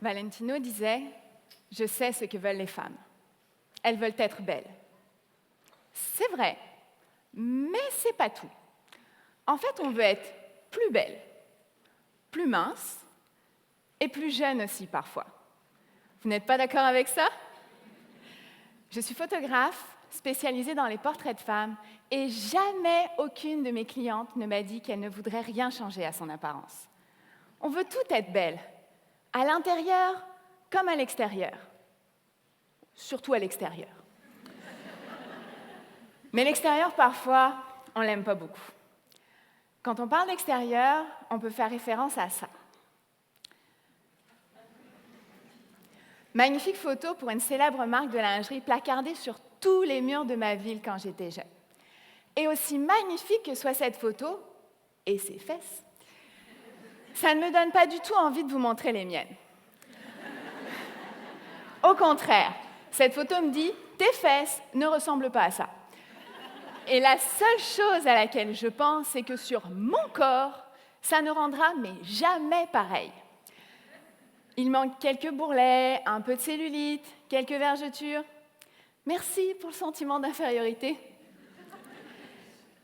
Valentino disait « Je sais ce que veulent les femmes. Elles veulent être belles. » C'est vrai, mais c'est pas tout. En fait, on veut être plus belle, plus mince et plus jeune aussi parfois. Vous n'êtes pas d'accord avec ça? Je suis photographe spécialisée dans les portraits de femmes et jamais aucune de mes clientes ne m'a dit qu'elle ne voudrait rien changer à son apparence. On veut toutes être belles, à l'intérieur comme à l'extérieur. Surtout à l'extérieur. Mais l'extérieur, parfois, on ne l'aime pas beaucoup. Quand on parle d'extérieur, on peut faire référence à ça. Magnifique photo pour une célèbre marque de lingerie placardée sur tous les murs de ma ville quand j'étais jeune. Et aussi magnifique que soit cette photo, et ses fesses, ça ne me donne pas du tout envie de vous montrer les miennes. Au contraire, cette photo me dit « tes fesses ne ressemblent pas à ça ». Et la seule chose à laquelle je pense, c'est que sur mon corps, ça ne rendra mais jamais pareil. Il manque quelques bourrelets, un peu de cellulite, quelques vergetures. Merci pour le sentiment d'infériorité.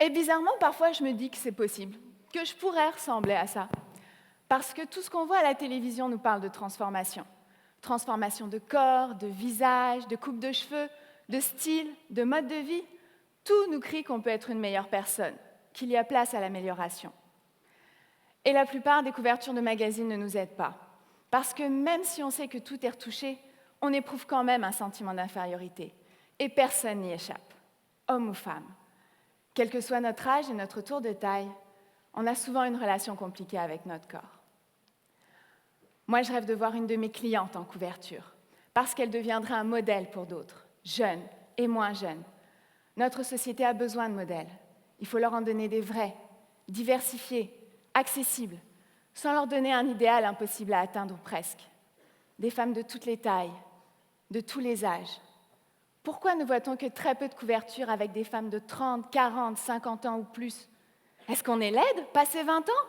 Et bizarrement, parfois, je me dis que c'est possible, que je pourrais ressembler à ça. Parce que tout ce qu'on voit à la télévision nous parle de transformation. Transformation de corps, de visage, de coupe de cheveux, de style, de mode de vie. Tout nous crie qu'on peut être une meilleure personne, qu'il y a place à l'amélioration. Et la plupart des couvertures de magazines ne nous aident pas. Parce que même si on sait que tout est retouché, on éprouve quand même un sentiment d'infériorité. Et personne n'y échappe, homme ou femme. Quel que soit notre âge et notre tour de taille, on a souvent une relation compliquée avec notre corps. Moi, je rêve de voir une de mes clientes en couverture, parce qu'elle deviendra un modèle pour d'autres, jeunes et moins jeunes. Notre société a besoin de modèles. Il faut leur en donner des vrais, diversifiés, accessibles, sans leur donner un idéal impossible à atteindre ou presque. Des femmes de toutes les tailles, de tous les âges. Pourquoi ne voit-on que très peu de couvertures avec des femmes de 30, 40, 50 ans ou plus? Est-ce qu'on est laide, passé 20 ans?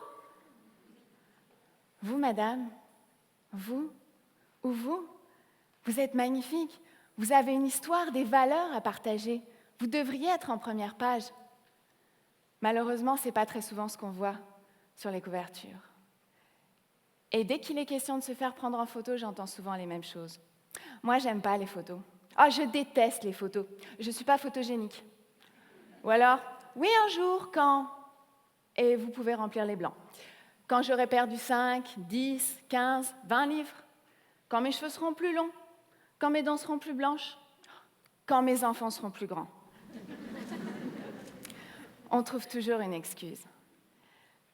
Vous, madame, vous ou vous êtes magnifique. Vous avez une histoire, des valeurs à partager. Vous devriez être en première page. Malheureusement, ce n'est pas très souvent ce qu'on voit sur les couvertures. Et dès qu'il est question de se faire prendre en photo, j'entends souvent les mêmes choses. Moi, j'aime pas les photos. Oh, je déteste les photos. Je ne suis pas photogénique. Ou alors, oui, un jour, quand... Et vous pouvez remplir les blancs. Quand j'aurai perdu 5, 10, 15, 20 livres. Quand mes cheveux seront plus longs. Quand mes dents seront plus blanches. Quand mes enfants seront plus grands. On trouve toujours une excuse.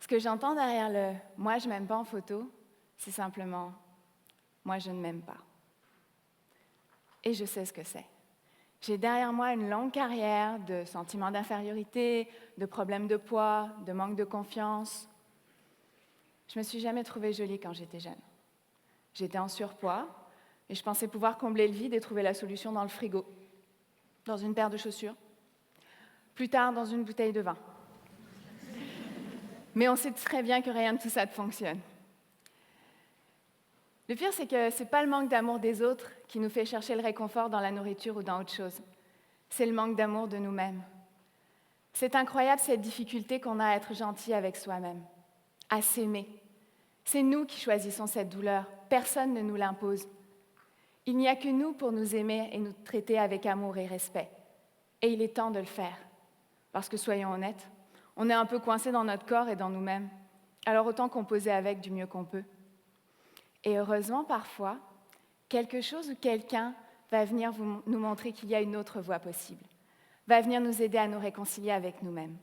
Ce que j'entends derrière le « moi, je ne m'aime pas en photo », c'est simplement « moi, je ne m'aime pas ». Et je sais ce que c'est. J'ai derrière moi une longue carrière de sentiments d'infériorité, de problèmes de poids, de manque de confiance. Je ne me suis jamais trouvée jolie quand j'étais jeune. J'étais en surpoids et je pensais pouvoir combler le vide et trouver la solution dans le frigo, dans une paire de chaussures, plus tard dans une bouteille de vin. Mais on sait très bien que rien de tout ça ne fonctionne. Le pire, c'est que ce n'est pas le manque d'amour des autres qui nous fait chercher le réconfort dans la nourriture ou dans autre chose. C'est le manque d'amour de nous-mêmes. C'est incroyable cette difficulté qu'on a à être gentil avec soi-même, à s'aimer. C'est nous qui choisissons cette douleur. Personne ne nous l'impose. Il n'y a que nous pour nous aimer et nous traiter avec amour et respect. Et il est temps de le faire. Parce que, soyons honnêtes, on est un peu coincé dans notre corps et dans nous-mêmes. Alors autant composer avec du mieux qu'on peut. Et heureusement, parfois, quelque chose ou quelqu'un va venir nous montrer qu'il y a une autre voie possible, va venir nous aider à nous réconcilier avec nous-mêmes.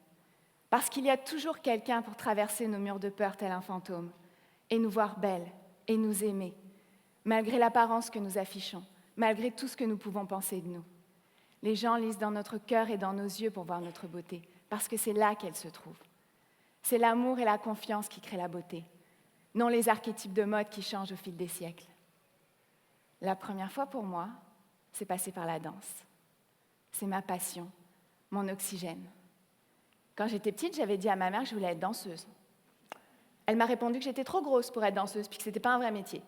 Parce qu'il y a toujours quelqu'un pour traverser nos murs de peur tel un fantôme, et nous voir belles, et nous aimer, malgré l'apparence que nous affichons, malgré tout ce que nous pouvons penser de nous. Les gens lisent dans notre cœur et dans nos yeux pour voir notre beauté, parce que c'est là qu'elle se trouve. C'est l'amour et la confiance qui créent la beauté, non les archétypes de mode qui changent au fil des siècles. La première fois pour moi, c'est passé par la danse. C'est ma passion, mon oxygène. Quand j'étais petite, j'avais dit à ma mère que je voulais être danseuse. Elle m'a répondu que j'étais trop grosse pour être danseuse, puis que ce n'était pas un vrai métier.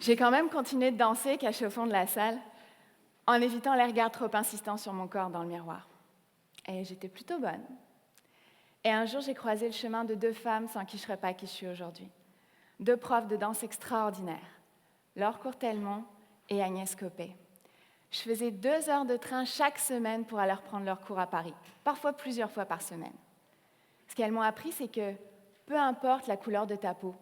J'ai quand même continué de danser, caché au fond de la salle, en évitant les regards trop insistants sur mon corps dans le miroir. Et j'étais plutôt bonne. Et un jour, j'ai croisé le chemin de 2 femmes sans qui je ne serais pas qui je suis aujourd'hui. 2 profs de danse extraordinaires, Laure Courtelmont et Agnès Copé. Je faisais 2 heures de train chaque semaine pour aller prendre leurs cours à Paris, parfois plusieurs fois par semaine. Ce qu'elles m'ont appris, c'est que peu importe la couleur de ta peau,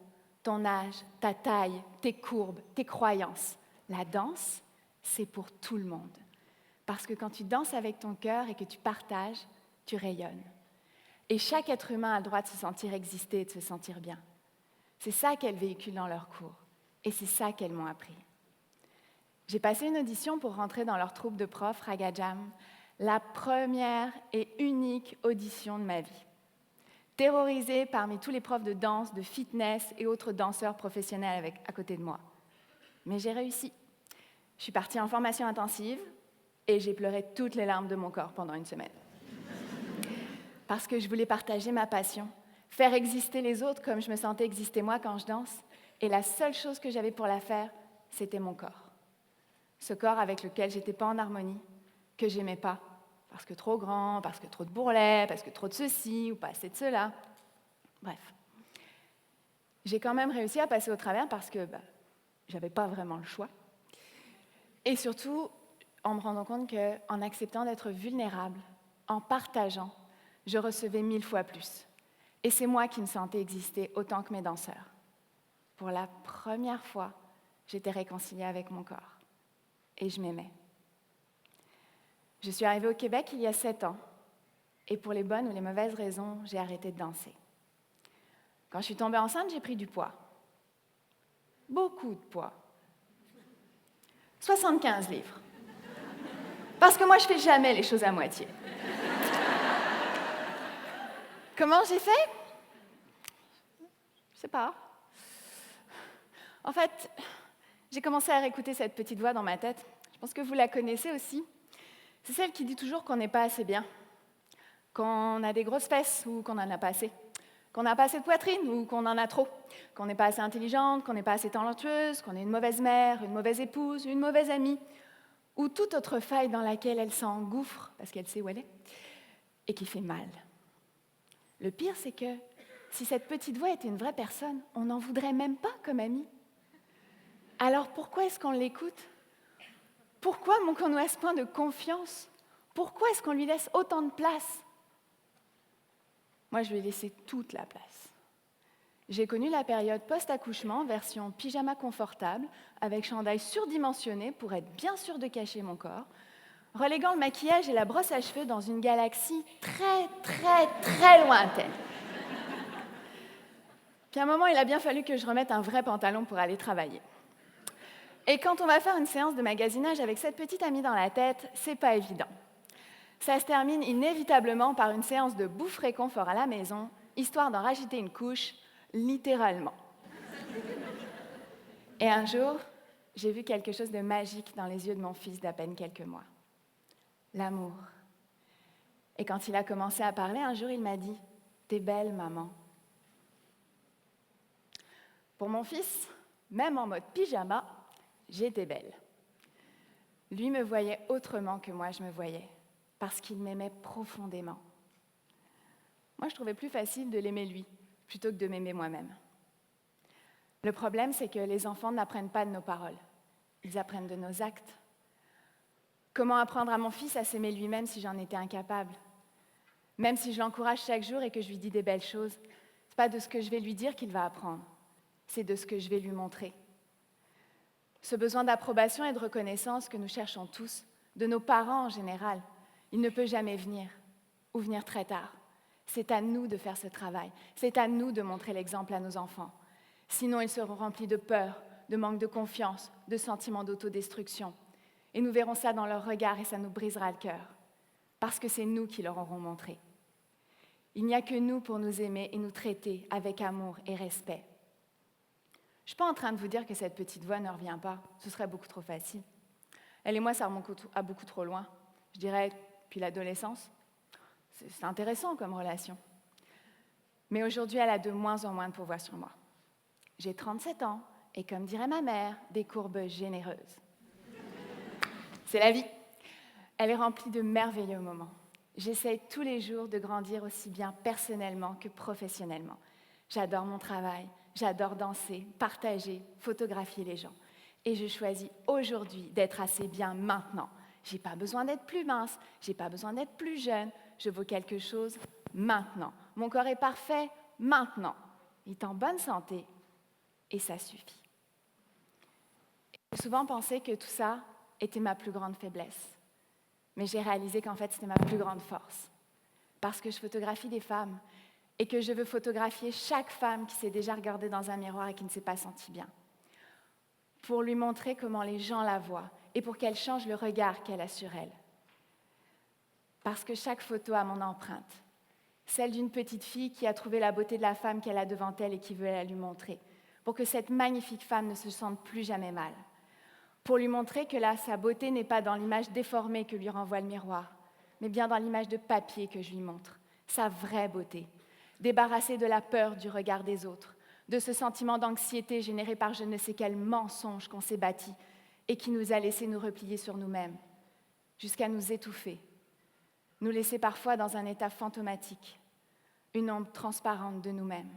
ton âge, ta taille, tes courbes, tes croyances, la danse, c'est pour tout le monde. Parce que quand tu danses avec ton cœur et que tu partages, tu rayonnes. Et chaque être humain a le droit de se sentir exister et de se sentir bien. C'est ça qu'elles véhiculent dans leurs cours. Et c'est ça qu'elles m'ont appris. J'ai passé une audition pour rentrer dans leur troupe de profs, Raga Jam, la première et unique audition de ma vie. Terrorisée parmi tous les profs de danse, de fitness et autres danseurs professionnels à côté de moi. Mais j'ai réussi. Je suis partie en formation intensive et j'ai pleuré toutes les larmes de mon corps pendant une semaine. Parce que je voulais partager ma passion, faire exister les autres comme je me sentais exister moi quand je danse. Et la seule chose que j'avais pour la faire, c'était mon corps. Ce corps avec lequel j'étais pas en harmonie, que j'aimais pas, parce que trop grand, parce que trop de bourrelets, parce que trop de ceci ou pas assez de cela. Bref. J'ai quand même réussi à passer au travers parce que j'avais pas vraiment le choix. Et surtout, en me rendant compte qu'en acceptant d'être vulnérable, en partageant, je recevais 1000 fois plus. Et c'est moi qui me sentais exister autant que mes danseurs. Pour la première fois, j'étais réconciliée avec mon corps. Et je m'aimais. Je suis arrivée au Québec il y a 7 ans. Et pour les bonnes ou les mauvaises raisons, j'ai arrêté de danser. Quand je suis tombée enceinte, j'ai pris du poids. Beaucoup de poids. 75 livres. Parce que moi, je ne fais jamais les choses à moitié. Comment j'ai fait? Je ne sais pas. En fait, j'ai commencé à réécouter cette petite voix dans ma tête. Je pense que vous la connaissez aussi. C'est celle qui dit toujours qu'on n'est pas assez bien, qu'on a des grosses fesses ou qu'on n'en a pas assez, qu'on n'a pas assez de poitrine ou qu'on en a trop, qu'on n'est pas assez intelligente, qu'on n'est pas assez talentueuse, qu'on est une mauvaise mère, une mauvaise épouse, une mauvaise amie, ou toute autre faille dans laquelle elle s'engouffre, parce qu'elle sait où elle est, et qui fait mal. Le pire, c'est que si cette petite voix était une vraie personne, on n'en voudrait même pas comme amie. Alors pourquoi est-ce qu'on l'écoute? Pourquoi manquons-nous à ce point de confiance? Pourquoi est-ce qu'on lui laisse autant de place? Moi, je lui ai laissé toute la place. J'ai connu la période post-accouchement, version pyjama confortable, avec chandail surdimensionné pour être bien sûr de cacher mon corps, reléguant le maquillage et la brosse à cheveux dans une galaxie très, très, très lointaine. Puis à un moment, il a bien fallu que je remette un vrai pantalon pour aller travailler. Et quand on va faire une séance de magasinage avec cette petite amie dans la tête, c'est pas évident. Ça se termine inévitablement par une séance de bouffe réconfort à la maison, histoire d'en rajouter une couche, littéralement. Et un jour, j'ai vu quelque chose de magique dans les yeux de mon fils d'à peine quelques mois. L'amour. Et quand il a commencé à parler, un jour, il m'a dit « T'es belle, maman ». Pour mon fils, même en mode pyjama, j'étais belle. Lui me voyait autrement que moi je me voyais, parce qu'il m'aimait profondément. Moi, je trouvais plus facile de l'aimer lui, plutôt que de m'aimer moi-même. Le problème, c'est que les enfants n'apprennent pas de nos paroles, ils apprennent de nos actes. Comment apprendre à mon fils à s'aimer lui-même si j'en étais incapable? Même si je l'encourage chaque jour et que je lui dis des belles choses, c'est pas de ce que je vais lui dire qu'il va apprendre, c'est de ce que je vais lui montrer. Ce besoin d'approbation et de reconnaissance que nous cherchons tous, de nos parents en général, il ne peut jamais venir, ou venir très tard. C'est à nous de faire ce travail, c'est à nous de montrer l'exemple à nos enfants. Sinon, ils seront remplis de peur, de manque de confiance, de sentiments d'autodestruction. Et nous verrons ça dans leur regard et ça nous brisera le cœur, parce que c'est nous qui leur aurons montré. Il n'y a que nous pour nous aimer et nous traiter avec amour et respect. Je ne suis pas en train de vous dire que cette petite voix ne revient pas, ce serait beaucoup trop facile. Elle et moi, ça remonte à beaucoup trop loin. Je dirais, depuis l'adolescence. C'est intéressant comme relation. Mais aujourd'hui, elle a de moins en moins de pouvoir sur moi. J'ai 37 ans et comme dirait ma mère, des courbes généreuses. C'est la vie. Elle est remplie de merveilleux moments. J'essaye tous les jours de grandir aussi bien personnellement que professionnellement. J'adore mon travail, j'adore danser, partager, photographier les gens. Et je choisis aujourd'hui d'être assez bien maintenant. Je n'ai pas besoin d'être plus mince, je n'ai pas besoin d'être plus jeune, je vaux quelque chose maintenant. Mon corps est parfait maintenant. Il est en bonne santé et ça suffit. J'ai souvent pensé que tout ça était ma plus grande faiblesse. Mais j'ai réalisé qu'en fait, c'était ma plus grande force. Parce que je photographie des femmes et que je veux photographier chaque femme qui s'est déjà regardée dans un miroir et qui ne s'est pas sentie bien. Pour lui montrer comment les gens la voient et pour qu'elle change le regard qu'elle a sur elle. Parce que chaque photo a mon empreinte. Celle d'une petite fille qui a trouvé la beauté de la femme qu'elle a devant elle et qui veut la lui montrer. Pour que cette magnifique femme ne se sente plus jamais mal. Pour lui montrer que là, sa beauté n'est pas dans l'image déformée que lui renvoie le miroir, mais bien dans l'image de papier que je lui montre, sa vraie beauté, débarrassée de la peur du regard des autres, de ce sentiment d'anxiété généré par je ne sais quel mensonge qu'on s'est bâti et qui nous a laissé nous replier sur nous-mêmes, jusqu'à nous étouffer, nous laisser parfois dans un état fantomatique, une ombre transparente de nous-mêmes.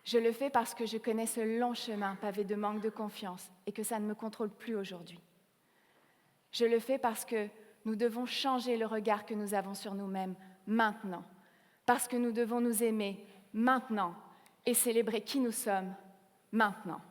Je le fais parce que je connais ce long chemin pavé de manque de confiance et que ça ne me contrôle plus aujourd'hui. Je le fais parce que nous devons changer le regard que nous avons sur nous-mêmes maintenant, parce que nous devons nous aimer maintenant et célébrer qui nous sommes maintenant.